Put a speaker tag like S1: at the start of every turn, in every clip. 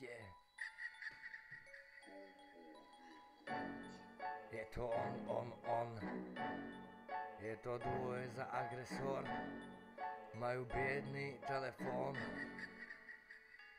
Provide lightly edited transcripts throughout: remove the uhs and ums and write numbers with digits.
S1: ide. Je to on. Je to dvoje za agresor. Majú biedný telefón.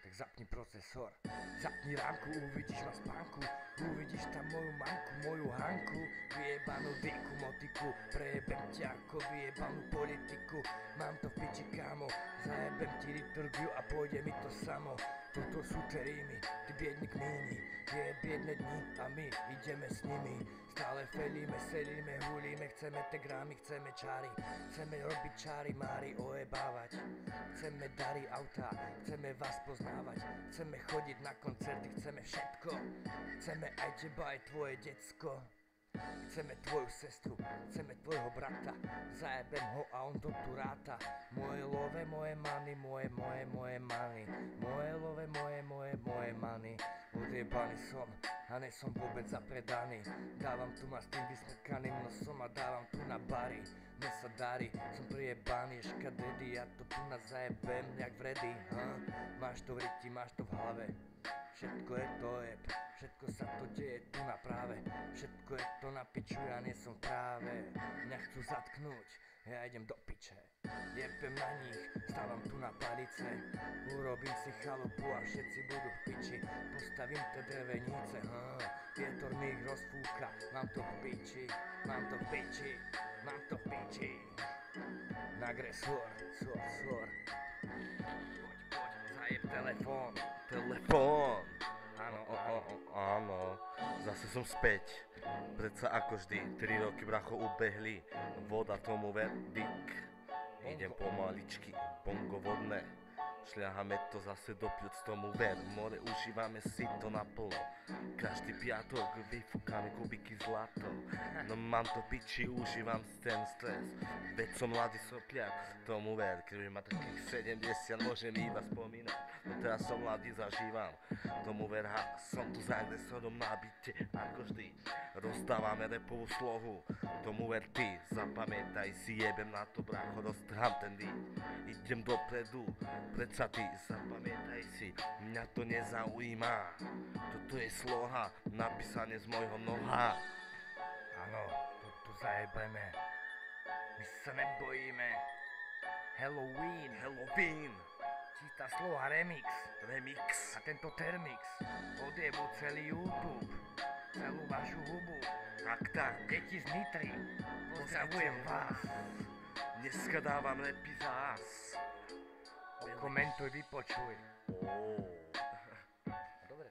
S1: Tak zapni procesor, zapni rámku, uvidíš ma spánku. Uvidíš tam moju manku, moju Hanku. Vyjebanú diku, motiku, prejebem ťa ako vyjebanú politiku. Mám to v piči, kámo, zajebem ti liturgiu a pôjde mi to samo. Toto sú terímy, ty biedník míni. Je biedne dni a my ideme s nimi. Stále felíme, selíme, hulíme, chceme tegrámy, chceme čáry. Chceme robiť čáry, mári ojebávať. Chceme dary auta, chceme vás poznávať. Chceme chodiť na koncerty, chceme všetko. Chceme aj teba, aj tvoje decko. Chceme tvoju sestru, chceme tvojho brata. Zajebem ho a on to tu ráta. Moje love, moje many, moje many. Moje love, moje many. Odjebaný som a ne som vôbec zapredaný. Dávam tu ma s tým vysmrkaným nosom a dávam tu na bary. Mne sa darí, som prijebaný, škadedy, ja to tu na zajebem, jak vredy. Máš to v riti, máš to v hlave. Všetko je to jeb, všetko sa to deje tu na práve. Všetko je to na piču, ja nie som práve. Mňa chcú zatknúť, ja idem do piče. Jebem na nich, stávam tu na palice. Urobím si chalupu a všetci budú v piči. Postavím te drevenice, vietor mi ich rozfúka. Mám to v piči, mám to v piči, mám to v piči. Agresor, sor. Poď, zajeb telefón.
S2: Áno, zase som späť. Predsa ako vždy, 3 roky bracho ubehli. Voda tomu verdik. Idem pomaličky, bongo vodné. Šľaháme to zase do pľúc, tomu ver. More užívame si to naplno. Každý piatok vyfúkame kubiky zlato. No mám to piči, užívam ten stres. Veď som mladý sopliak, tomu ver. Keď má takých 70, môžem iba spomínať. No teraz som mladý, zažívam. Tomu ver, som tu za agresorom na byte. Ako vždy, rozdávame repovú slohu. Tomu ver ty, zapamätaj si, jebem na to bracho, roztrhám ten dým. Idem dopredu, predsa ty, zapamätaj si, mňa to nezaujíma. Toto je sloha, napísané z mojho noha.
S1: Áno, tu zajebeme, my sa nebojíme. Halloween, čistá sloha remix. A tento termix odjebu celý YouTube, celú vašu hubu.
S2: Tak,
S1: Deti z Nitry, pozdravujem vás.
S2: dneska dávam repy zás.
S1: Komentuj, vypočuj.
S2: Oh.
S1: Dobre.